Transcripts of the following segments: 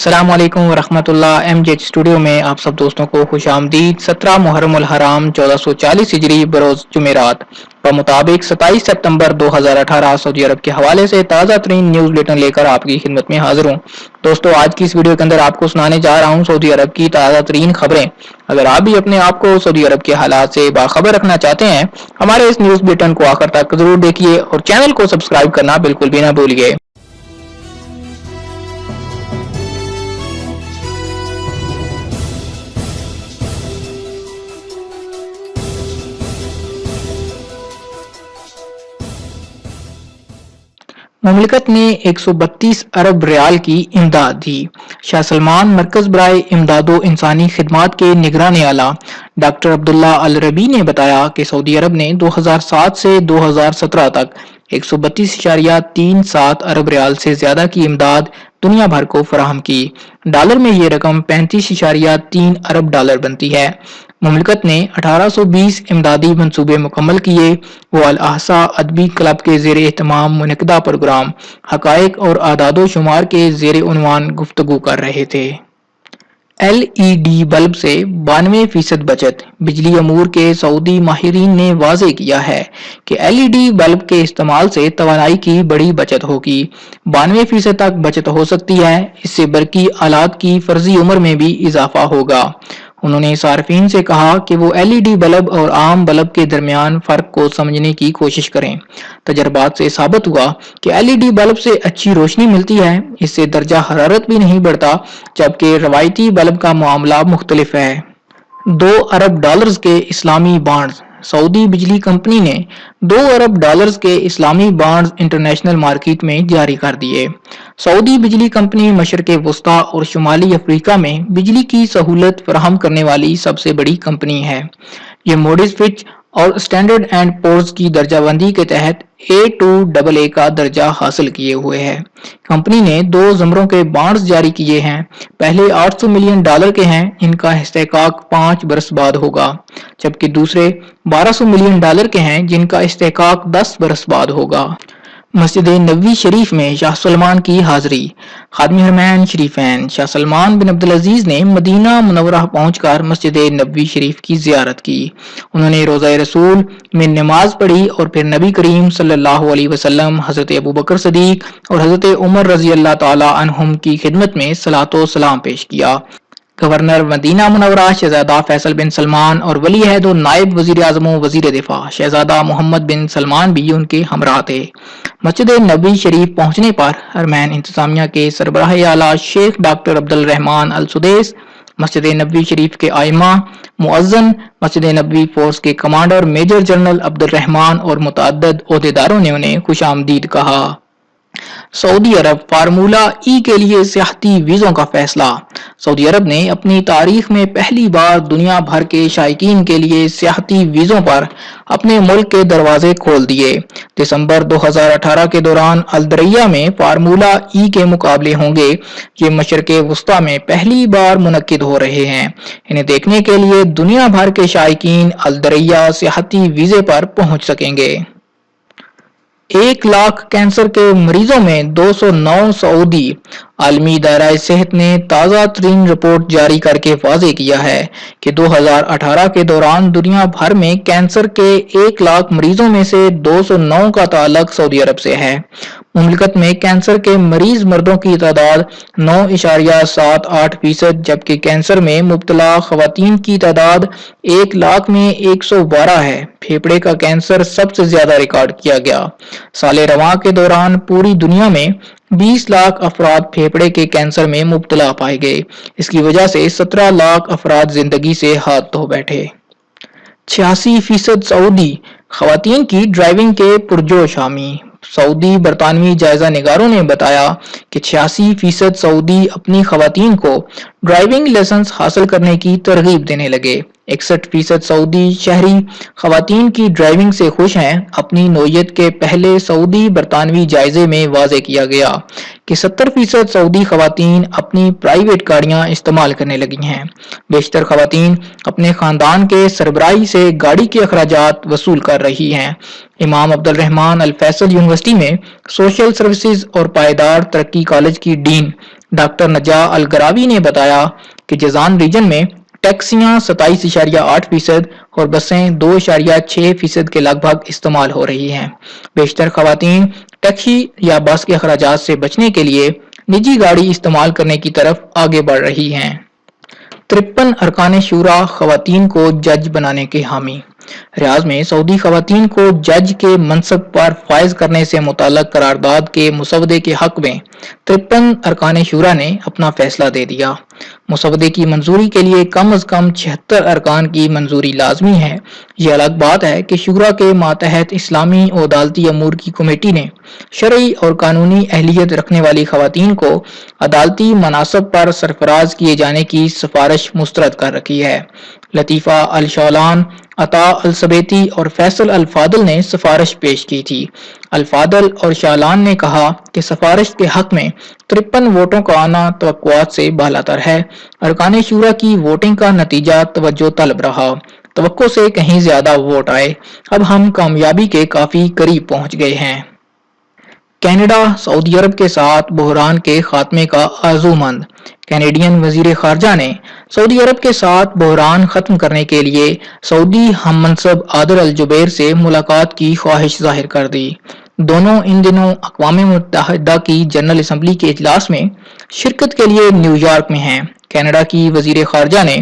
अस्सलाम वालेकुम वरहमतुल्लाह। Mz studio में आप सब दोस्तों को खुश आमदीद। 17 मुहर्रम उल हराम 1440 हिजरी बरोज जुमेरात मुताबिक 27 सितंबर 2018 सऊदी अरब के हवाले से ताज़ा तरीन न्यूज़ बुलेटिन लेकर आपकी खिदमत में हाजिर हूँ। दोस्तों, आज की इस वीडियो के अंदर आपको सुनाने जा रहा हूँ सऊदी अरब की ताज़ा तरीन खबरें। अगर आप भी अपने आप को सऊदी अरब के हालात से बाखबर रखना चाहते हैं, हमारे इस न्यूज़ बुलेटिन को आखिर तक जरूर देखिए और चैनल को सब्सक्राइब करना बिल्कुल भी ना भूलिए। मुमलिकत ने 132 अरब रियाल की इमदाद दी। शाह सलमान मरकज बराए इमदादो इंसानी खिदमात के निगरान आला डॉक्टर अब्दुल्ला अल रबी ने बताया कि सऊदी अरब ने 2007 से 2017 तक 132.37 अरब रियाल से ज्यादा की इमदाद दुनिया भर को फराहम की। डॉलर में ये रकम 35.3 अरब डॉलर बनती है। मुमलिकत ने 1820 इमदादी मंसूबे मुकम्मल किए। वो अल अहसा अदबी क्लब के जेर एहतमाम मुनक़दा प्रोग्राम हक़ाइक़ और आदादो शुमार के जेर उन्वान गुफ्तगू कर रहे थे। LED बल्ब से 92% बचत। बिजली अमूर के सऊदी माहिरीन ने वाज़े किया है कि LED बल्ब के इस्तेमाल से तवानाई की बड़ी बचत होगी। 92% तक बचत हो सकती है। इससे बरकी आलात की फर्जी उम्र में भी इजाफा होगा। उन्होंने सार्फिन से कहा कि वो LED बल्ब और आम बल्ब के दरमियान फर्क को समझने की कोशिश करें। तजर्बात से साबित हुआ कि LED बल्ब से अच्छी रोशनी मिलती है, इससे दर्जा हरारत भी नहीं बढ़ता, जबकि रवायती बल्ब का मामला मुख्तलिफ है। 2 अरब डॉलर्स के इस्लामी बॉन्ड्स। सऊदी बिजली कंपनी ने 2 अरब डॉलर्स के इस्लामी बॉन्ड्स इंटरनेशनल मार्केट में जारी कर दिए। सऊदी बिजली कंपनी मशरक़े वस्ता और शुमाली अफ्रीका में बिजली की सहूलत फराहम करने वाली सबसे बड़ी कंपनी है। ये मूडीज फिच और स्टैंडर्ड एंड पोर्स की दर्जाबंदी के तहत A2 का दर्जा हासिल किए हुए है। कंपनी ने 2 ज़मरों के बॉन्ड्स जारी किए हैं। पहले 800 मिलियन डॉलर के हैं, इनका इस्तेहकाक 5 बरस बाद होगा, जबकि दूसरे 1200 मिलियन डॉलर के हैं, जिनका इस्तेहकाक 10 बरस बाद होगा। मस्जिद नबवी शरीफ में शाह सलमान की हाजिरी। खादिम हरमैन शरीफैन शाह सलमान बिन अब्दुल अजीज ने मदीना मुनव्वरा पहुंचकर मस्जिद नबवी शरीफ की जियारत की। उन्होंने रोज़ा रसूल में नमाज पढ़ी और फिर नबी करीम सल्लल्लाहु अलैहि वसल्लम, हजरत अबू बकर सदीक और हजरत उमर रजी अल्लाह तआला अन्हुम की खिदमत में सलातो सलाम पेश किया। गवर्नर मदीना मुनव्वरा शहजादा फैसल बिन सलमान और वली अहद और नायब वजीर आज़म वजीर दिफा शहजादा मोहम्मद बिन सलमान भी उनके हमराह थे। मस्जिद नबी शरीफ पहुंचने पर हरमैन इंतजामिया के सरबराह आला शेख doctor Abdul Rahman Al Sudais, मस्जिद नबवी शरीफ के आइमा, मुअज्जन, मस्जिद नबवी फोर्स के commander major general Abdul Rahman और मुतअद्दिद ओहदेदारों ने उन्हें खुश आमदीद कहा। सऊदी अरब फार्मूला ई के लिए सियाहती वीजों का फैसला। सऊदी अरब ने अपनी तारीख में पहली बार दुनिया भर के शायकीन के लिए सियाहती वीजों पर अपने मुल्क के दरवाजे खोल दिए। दिसंबर 2018 के दौरान अलदरैया में फार्मूला ई के मुकाबले होंगे। ये मशरक़े वस्ता में पहली बार मुनक्किद हो रहे हैं। इन्हें देखने के लिए दुनिया भर के शायकीन अलदरैया सियाहती वीजे पर पहुंच सकेंगे। 1 लाख कैंसर के मरीजों में 209 सऊदी। आलमी दायरा सेहत ने ताज़ा तरीन रिपोर्ट जारी करके वाज़े किया है कि 2018 के दौरान दुनिया भर में कैंसर के 1 लाख मरीजों में से 209 का ताल्लुक सऊदी अरब से है। मुमलिकत में कैंसर के मरीज मर्दों की तादाद 9.78%, जबकि कैंसर में मुब्तला खवातीन की तादाद 1 लाख में 112 है। फेफड़े का कैंसर सबसे ज्यादा रिकॉर्ड किया गया। साले रवां के दौरान पूरी दुनिया में 20 लाख अफराद फेफड़े के कैंसर में मुब्तला पाए गए। इसकी वजह से 17 लाख अफराद जिंदगी से हाथ धो बैठे। 86% सऊदी खवातीन की ड्राइविंग के पुरजोश हामी। सऊदी बरतानवी जायजा निगारों ने बताया कि 86% सऊदी अपनी खवातीन को ड्राइविंग लाइसेंस हासिल करने की तरगीब देने लगे। 61% सऊदी शहरी खवातीन की ड्राइविंग से खुश हैं। अपनी नौयत के पहले सऊदी बरतानवी जायजे में वाज़े किया गया कि 70% सऊदी खवातीन अपनी प्राइवेट गाड़ियां इस्तेमाल करने लगी हैं। बेशतर खवातीन अपने खानदान के सरबराही से गाड़ी के अखराजात वसूल कर रही हैं। इमाम अब्दुल रहमान अल फैसल यूनिवर्सिटी में सोशल सर्विसेज और पायदार तरक्की कॉलेज की डीन ڈاکٹر نجا الگراوی نے بتایا کہ جازان ریجن میں ٹیکسیاں 27.8% اور بسیں 2.6% کے لگ بھگ استعمال ہو رہی ہیں۔ بیشتر خواتین ٹیکسی یا بس کے اخراجات سے بچنے کے لیے نجی گاڑی استعمال کرنے کی طرف آگے بڑھ رہی ہیں۔ 53 ارکان شورا خواتین کو جج بنانے کے حامی۔ ریاض میں سعودی خواتین کو جج کے منصب پر فائز کرنے سے متعلق قرارداد کے مسودے کے حق میں 53 ارکان شورا نے اپنا فیصلہ دے دیا۔ مسودے کی منظوری کے لیے کم از کم 76 ارکان کی منظوری لازمی ہے۔ یہ الگ بات ہے کہ شورا کے ماتحت اسلامی و عدالتی امور کی کمیٹی نے شرعی اور قانونی اہلیت رکھنے والی خواتین کو عدالتی مناصب پر سرفراز کیے جانے کی سفارش مسترد کر رکھی ہے۔ لطیفہ الشعلان، عطا السبیتی اور فیصل الفاضل نے سفارش پیش کی تھی۔ الفاضل اور شعلان نے کہا کہ سفارش کے حق میں 53 ووٹوں کا آنا توقعات سے بالاتر ہے۔ ارکان شورا کی ووٹنگ کا نتیجہ توجہ طلب رہا۔ توقع سے کہیں زیادہ ووٹ آئے۔ اب ہم کامیابی کے کافی قریب پہنچ گئے ہیں۔ کینیڈا سعودی عرب کے ساتھ بحران کے خاتمے کا آرزو مند۔ کینیڈین وزیر خارجہ نے سعودی عرب کے ساتھ بحران ختم کرنے کے لیے سعودی ہم منصب عادل الجبیر سے ملاقات کی خواہش ظاہر کر دی۔ دونوں ان دنوں اقوام متحدہ کی جنرل اسمبلی کے اجلاس میں شرکت کے لیے نیو یارک میں ہیں۔ کینیڈا کی وزیر خارجہ نے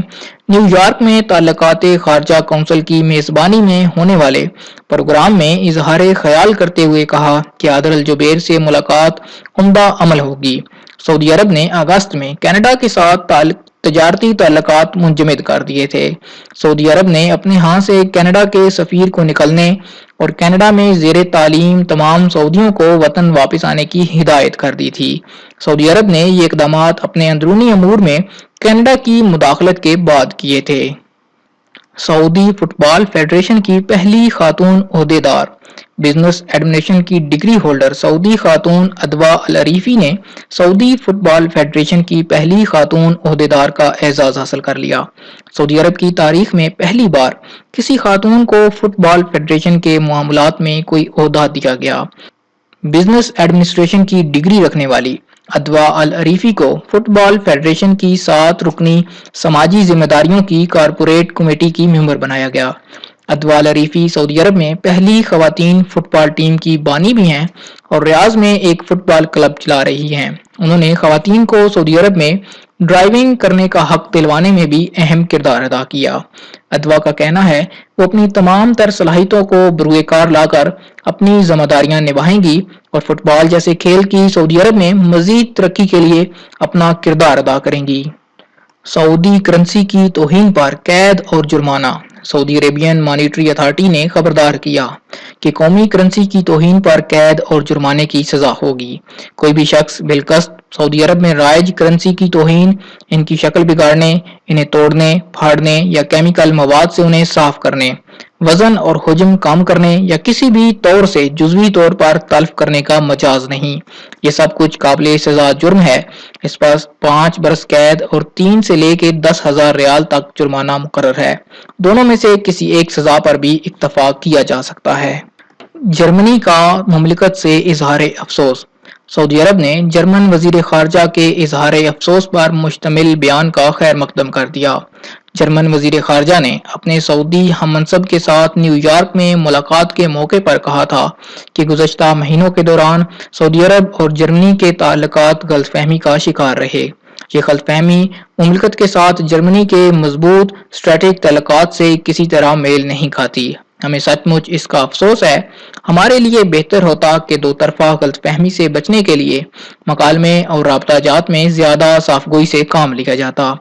نیو یارک میں تعلقات خارجہ کونسل کی میزبانی میں ہونے والے پروگرام میں اظہار خیال کرتے ہوئے کہا کہ عادل الجبیر سے ملاقات عمدہ عمل ہوگی۔ سعودی عرب نے اگست میں کینیڈا کے ساتھ تجارتی تعلقات منجمد کر دیے تھے۔ سعودی عرب نے اپنے ہاں سے کینیڈا کے سفیر کو نکلنے اور کینیڈا میں زیر تعلیم تمام سعودیوں کو وطن واپس آنے کی ہدایت کر دی تھی۔ سعودی عرب نے یہ اقدامات اپنے اندرونی امور میں کینیڈا کی مداخلت کے بعد کیے تھے۔ سعودی فٹ بال فیڈریشن کی پہلی خاتون عہدیدار۔ بزنس ایڈمنسٹریشن کی ڈگری ہولڈر سعودی خاتون ادوا العریفی نے سعودی فٹ بال فیڈریشن کی پہلی خاتون عہدیدار کا اعزاز حاصل کر لیا۔ سعودی عرب کی تاریخ میں پہلی بار کسی خاتون کو فٹ بال فیڈریشن کے معاملات میں کوئی عہدہ دیا گیا۔ بزنس ایڈمنسٹریشن کی ڈگری رکھنے والی ادوا العریفی کو فٹ بال فیڈریشن کی 7 رکنی سماجی ذمہ داریوں کی کارپوریٹ کمیٹی کی ممبر بنایا گیا۔ ادوا العریفی سعودی عرب میں پہلی خواتین فٹ بال ٹیم کی بانی بھی ہیں اور ریاض میں ایک فٹ بال کلب چلا رہی ہیں۔ انہوں نے خواتین کو سعودی عرب میں ڈرائیونگ کرنے کا حق دلوانے میں بھی اہم کردار ادا کیا۔ ادوا کا کہنا ہے وہ اپنی تمام تر صلاحیتوں کو بروئے کار لا کر اپنی ذمہ داریاں نبھائیں گی اور فٹ بال جیسے کھیل کی سعودی عرب میں مزید ترقی کے لیے اپنا کردار ادا کریں گی۔ سعودی کرنسی کی توہین پر قید اور جرمانہ۔ سعودی عربین مانیٹری اتھارٹی نے خبردار کیا کہ قومی کرنسی کی توہین پر قید اور جرمانے کی سزا ہوگی۔ کوئی بھی شخص بالقصد سعودی عرب میں رائج کرنسی کی توہین، ان کی شکل بگاڑنے، انہیں توڑنے، پھاڑنے یا کیمیکل مواد سے انہیں صاف کرنے، وزن اور حجم کم کرنے یا کسی بھی طور سے جزوی طور پر تلف کرنے کا مجاز نہیں۔ یہ سب کچھ قابل سزا جرم ہے۔ اس پر 5 برس قید اور 3 سے لے کے 10,000 ریال تک جرمانہ مقرر ہے۔ دونوں میں سے کسی ایک سزا پر بھی اکتفا کیا جا سکتا ہے۔ جرمنی کا مملکت سے اظہار افسوس۔ سعودی عرب نے جرمن وزیر خارجہ کے اظہار افسوس پر مشتمل بیان کا خیر مقدم کر دیا۔ جرمن وزیر خارجہ نے اپنے سعودی ہم منصب کے ساتھ نیو یارک میں ملاقات کے موقع پر کہا تھا کہ گزشتہ مہینوں کے دوران سعودی عرب اور جرمنی کے تعلقات غلط فہمی کا شکار رہے۔ یہ غلط فہمی مملکت کے ساتھ جرمنی کے مضبوط اسٹریٹجک تعلقات سے کسی طرح میل نہیں کھاتی۔ ہمیں سچ مچ اس کا افسوس ہے۔ ہمارے لیے بہتر ہوتا کہ دو طرفہ غلط فہمی سے بچنے کے لیے مکالمے اور رابطہ جات میں زیادہ صاف گوئی سے کام لیا جاتا۔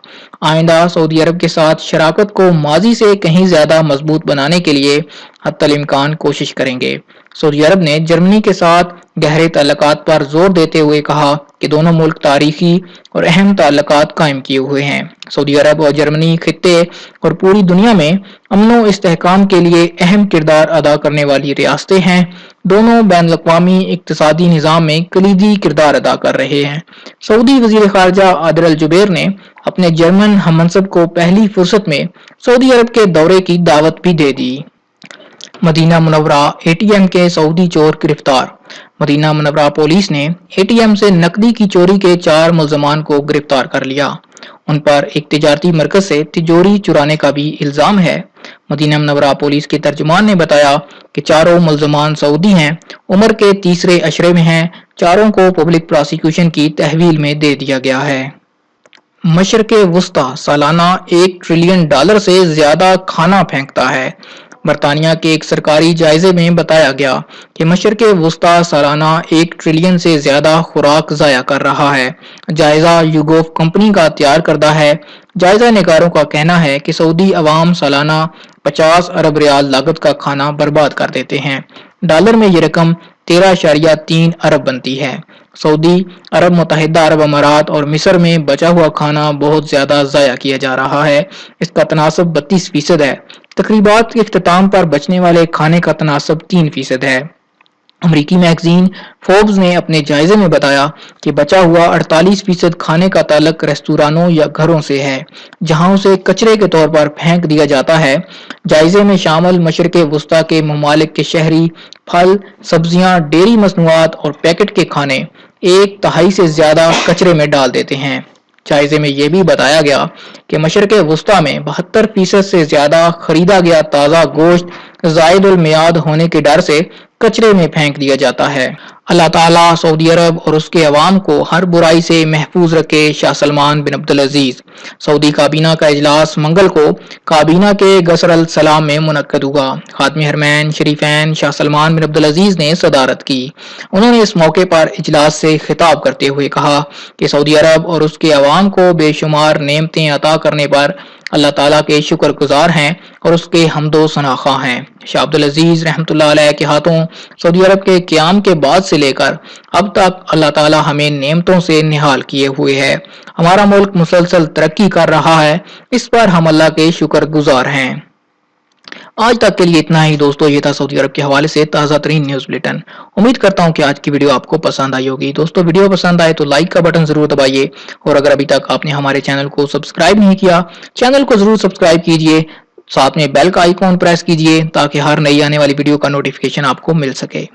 آئندہ سعودی عرب کے ساتھ شراکت کو ماضی سے کہیں زیادہ مضبوط بنانے کے لیے حتی الامکان کوشش کریں گے۔ سعودی عرب نے جرمنی کے ساتھ گہرے تعلقات پر زور دیتے ہوئے کہا کہ دونوں ملک تاریخی اور اہم تعلقات قائم کیے ہوئے ہیں۔ سعودی عرب اور جرمنی خطے اور پوری دنیا میں امن و استحکام کے لیے اہم کردار ادا کرنے والی ریاستیں ہیں۔ دونوں بین الاقوامی اقتصادی نظام میں کلیدی کردار ادا کر رہے ہیں۔ سعودی وزیر خارجہ عادل الجبیر نے اپنے جرمن ہم منصب کو پہلی فرصت میں سعودی عرب کے دورے کی دعوت بھی دے دی۔ मदीना मुनव्वरा एटीएम के सऊदी चोर गिरफ्तार। मदीना मुनव्वरा पुलिस ने एटीएम से नकदी की चोरी के 4 मुल्जमान को गिरफ्तार कर लिया। उन पर एक तिजारती मरकज से तिजोरी चुराने का भी इल्जाम है। मदीना मुनव्वरा पुलिस के तर्जुमान ने बताया कि चारों मुल्जमान सऊदी हैं, उम्र के तीसरे अशरे में हैं। चारों को पब्लिक प्रोसिक्यूशन की तहवील में दे दिया गया है। मशरक़ वुस्ता सालाना $1 ट्रिलियन से ज्यादा खाना फेंकता है। बरतानिया के एक सरकारी जायजे में बताया गया कि मशरक़ वुस्ता सालाना $1 ट्रिलियन से ज्यादा खुराक ज़ाया कर रहा है। जायजा यूगोव कंपनी का तैयार करदा है। जायजा निगारों का कहना है कि सऊदी अवाम सालाना 50 अरब रियाल लागत का खाना बर्बाद कर देते हैं। डॉलर में ये रकम 13.3 अरब बनती है। सऊदी अरब, मुत्तहिदा अरब अमारात और मिस्र में बचा हुआ खाना बहुत ज्यादा ज़ाया किया जा रहा है। इसका तनासब 32% है। तकरीबात के इख्तिताम पर बचने वाले खाने का तनासब 3% है। अमरीकी मैगजीन फोर्ब्स ने अपने जायजे में बताया कि बचा हुआ 48% खाने का ताल्लुक रेस्तुरानों या घरों से है, जहां उसे कचरे के तौर पर फेंक दिया जाता है। जायजे में शामिल मशरक़ वुस्ता के ममालिक के शहरी फल, सब्जियां, डेयरी मसनूआत और पैकेट के खाने 1/3 से ज्यादा कचरे में डाल देते हैं। जायजे में यह भी बताया गया कि मशरक़ वुस्ता में 72% से ज्यादा खरीदा गया ताज़ा गोश्त ज़ायद उल मियाद होने के डर से कचरे में फेंक दिया जाता है। अल्लाह ताला सऊदी अरब और उसके अवाम को हर बुराई से महफूज रखे। शाह सलमान बिन अब्दुल अजीज। सऊदी काबीना का इजलास मंगल को काबीना के गसर अल सलाम में मुनक्कद हुआ। खातमी हरमैन शरीफैन शाह सलमान बिन अब्दुल अजीज ने सदारत की। उन्होंने इस मौके पर इजलास से खिताब करते हुए कहा कि सऊदी अरब और उसके अवाम को बेशुमार नेमतें अता करने पर अल्लाह ताला के शुक्रगुजार हैं और उसके हमदो सनाखा हैं। शाह अब्दुल अजीज रहमतुल्लाह अलैह के हाथों सऊदी अरब के क़याम के बाद से लेकर अब तक अल्लाह ताला हमें नेमतों से निहाल किए हुए है। हमारा मुल्क मुसलसल तरक्की कर रहा है, इस पर हम अल्लाह के शुक्रगुजार हैं। आज तक के लिए इतना ही दोस्तों। ये था सऊदी अरब के हवाले से ताज़ा तरीन न्यूज बुलेटिन। उम्मीद करता हूँ कि आज की वीडियो आपको पसंद आई होगी। दोस्तों वीडियो पसंद आए तो लाइक का बटन जरूर दबाइए और अगर अभी तक आपने हमारे चैनल को सब्सक्राइब नहीं किया, चैनल को जरूर सब्सक्राइब कीजिए। साथ में बेल का आइकॉन प्रेस कीजिए ताकि हर नई आने वाली वीडियो का नोटिफिकेशन आपको मिल सके।